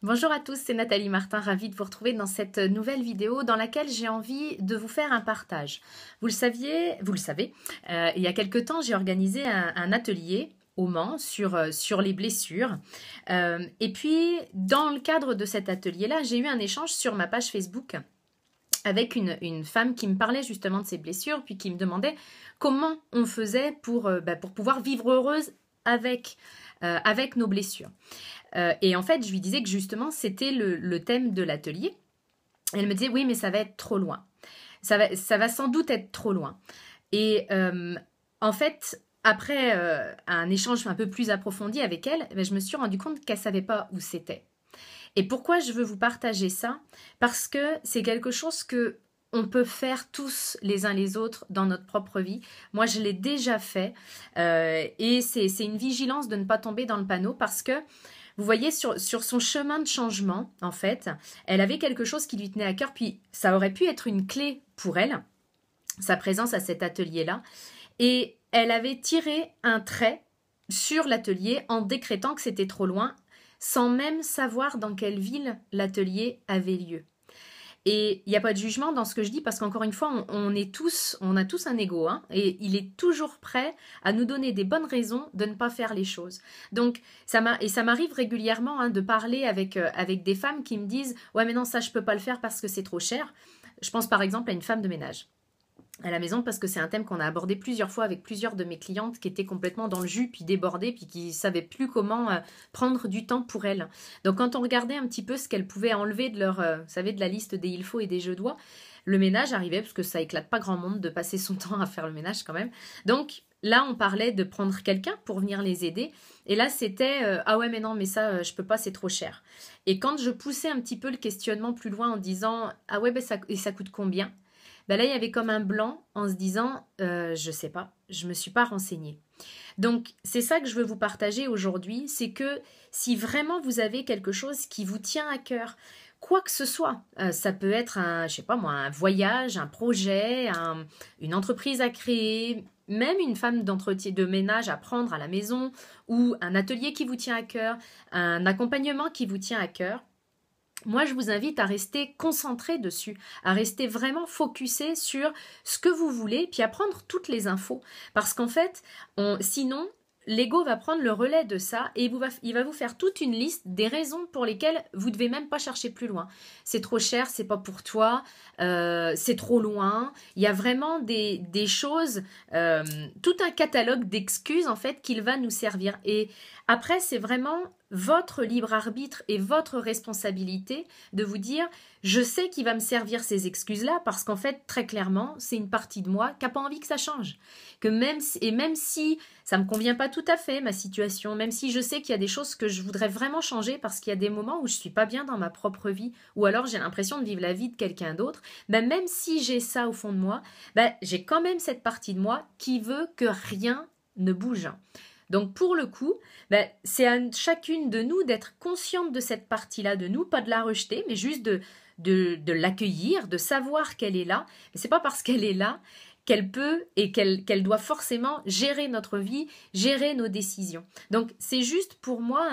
Bonjour à tous, c'est Nathalie Martin, ravie de vous retrouver dans cette nouvelle vidéo dans laquelle j'ai envie de vous faire un partage. Vous le savez, il y a quelque temps, j'ai organisé un atelier au Mans sur les blessures. Et puis, dans le cadre de cet atelier-là, j'ai eu un échange sur ma page Facebook avec une femme qui me parlait justement de ses blessures, puis qui me demandait comment on faisait pour pouvoir vivre heureuse avec nos blessures. Et en fait, je lui disais que justement, c'était le thème de l'atelier. Elle me disait, oui, mais ça va être trop loin. Ça va sans doute être trop loin. Et en fait, après un échange un peu plus approfondi avec elle, je me suis rendu compte qu'elle ne savait pas où c'était. Et pourquoi je veux vous partager ça? Parce que c'est quelque chose que on peut faire tous les uns les autres dans notre propre vie. Moi, je l'ai déjà fait. Et c'est une vigilance de ne pas tomber dans le panneau parce que vous voyez, sur son chemin de changement, en fait, elle avait quelque chose qui lui tenait à cœur, puis ça aurait pu être une clé pour elle, sa présence à cet atelier-là, et elle avait tiré un trait sur l'atelier en décrétant que c'était trop loin, sans même savoir dans quelle ville l'atelier avait lieu. Et il n'y a pas de jugement dans ce que je dis parce qu'encore une fois, on a tous un ego, hein, et il est toujours prêt à nous donner des bonnes raisons de ne pas faire les choses. Donc, ça m'arrive régulièrement de parler avec des femmes qui me disent « Ouais, mais non, ça, je ne peux pas le faire parce que c'est trop cher. » Je pense par exemple à une femme de ménage à la maison parce que c'est un thème qu'on a abordé plusieurs fois avec plusieurs de mes clientes qui étaient complètement dans le jus, puis débordées, puis qui ne savaient plus comment prendre du temps pour elles. Donc quand on regardait un petit peu ce qu'elles pouvaient enlever de leur, vous savez, de la liste des il faut et des je dois, le ménage arrivait, parce que ça éclate pas grand monde de passer son temps à faire le ménage quand même. Donc là, on parlait de prendre quelqu'un pour venir les aider. Et là, c'était ah ouais, mais non, mais ça, je peux pas, c'est trop cher. Et quand je poussais un petit peu le questionnement plus loin en disant ah ouais, ben ça coûte combien? Ben là, il y avait comme un blanc en se disant je sais pas, je me suis pas renseignée. Donc, c'est ça que je veux vous partager aujourd'hui, c'est que si vraiment vous avez quelque chose qui vous tient à cœur, quoi que ce soit, ça peut être je sais pas moi, un voyage, un projet, une entreprise à créer, même une femme d'entretien de ménage à prendre à la maison, ou un atelier qui vous tient à cœur, un accompagnement qui vous tient à cœur. Moi, je vous invite à rester concentré dessus, à rester vraiment focusé sur ce que vous voulez, puis à prendre toutes les infos. Parce qu'en fait, sinon, l'ego va prendre le relais de ça et il va vous faire toute une liste des raisons pour lesquelles vous ne devez même pas chercher plus loin. C'est trop cher, c'est pas pour toi, c'est trop loin. Il y a vraiment des choses, tout un catalogue d'excuses en fait qu'il va nous servir. Et après, c'est vraiment votre libre arbitre et votre responsabilité de vous dire je sais qu'il va me servir ces excuses-là parce qu'en fait, très clairement, c'est une partie de moi qui n'a pas envie que ça change. Même si ça ne me convient pas tout à fait, ma situation, même si je sais qu'il y a des choses que je voudrais vraiment changer parce qu'il y a des moments où je ne suis pas bien dans ma propre vie ou alors j'ai l'impression de vivre la vie de quelqu'un d'autre, même si j'ai ça au fond de moi, j'ai quand même cette partie de moi qui veut que rien ne bouge. Donc pour le coup, c'est à chacune de nous d'être consciente de cette partie-là de nous, pas de la rejeter, mais juste de l'accueillir, de savoir qu'elle est là. Mais c'est pas parce qu'elle est là qu'elle peut et qu'elle doit forcément gérer notre vie, gérer nos décisions. Donc c'est juste pour moi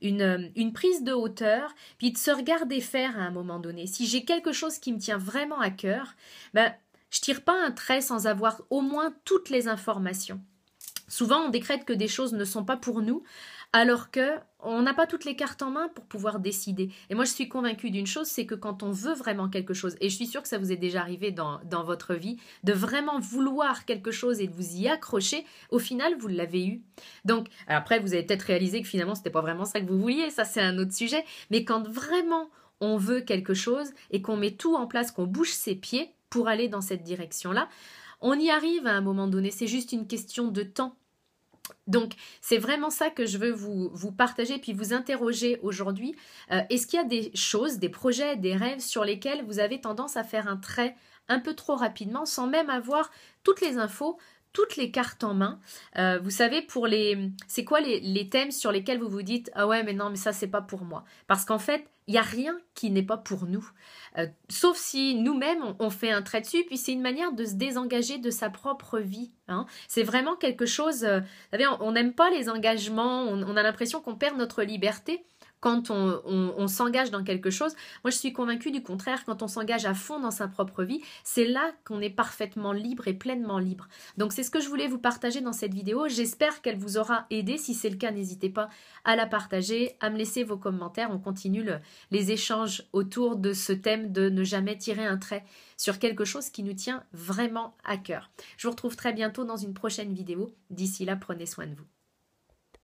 une prise de hauteur, puis de se regarder faire à un moment donné. Si j'ai quelque chose qui me tient vraiment à cœur, je tire pas un trait sans avoir au moins toutes les informations. Souvent, on décrète que des choses ne sont pas pour nous, alors que on n'a pas toutes les cartes en main pour pouvoir décider. Et moi, je suis convaincue d'une chose, c'est que quand on veut vraiment quelque chose, et je suis sûre que ça vous est déjà arrivé dans votre vie, de vraiment vouloir quelque chose et de vous y accrocher, au final, vous l'avez eu. Donc, après, vous avez peut-être réalisé que finalement, c'était pas vraiment ça que vous vouliez, ça c'est un autre sujet, mais quand vraiment on veut quelque chose et qu'on met tout en place, qu'on bouge ses pieds pour aller dans cette direction-là, on y arrive à un moment donné, c'est juste une question de temps. Donc, c'est vraiment ça que je veux vous partager puis vous interroger aujourd'hui. Est-ce qu'il y a des choses, des projets, des rêves sur lesquels vous avez tendance à faire un trait un peu trop rapidement sans même avoir toutes les infos, toutes les cartes en main? Vous savez, c'est quoi les thèmes sur lesquels vous vous dites « Ah ouais, mais non, mais ça, c'est pas pour moi. » Parce qu'en fait, il n'y a rien qui n'est pas pour nous. Sauf si nous-mêmes, on fait un trait dessus, puis c'est une manière de se désengager de sa propre vie. Hein. C'est vraiment quelque chose... vous savez, on n'aime pas les engagements, on a l'impression qu'on perd notre liberté quand on s'engage dans quelque chose. Moi, je suis convaincue du contraire, quand on s'engage à fond dans sa propre vie, c'est là qu'on est parfaitement libre et pleinement libre. Donc, c'est ce que je voulais vous partager dans cette vidéo. J'espère qu'elle vous aura aidé. Si c'est le cas, n'hésitez pas à la partager, à me laisser vos commentaires. On continue les échanges autour de ce thème de ne jamais tirer un trait sur quelque chose qui nous tient vraiment à cœur. Je vous retrouve très bientôt dans une prochaine vidéo. D'ici là, prenez soin de vous.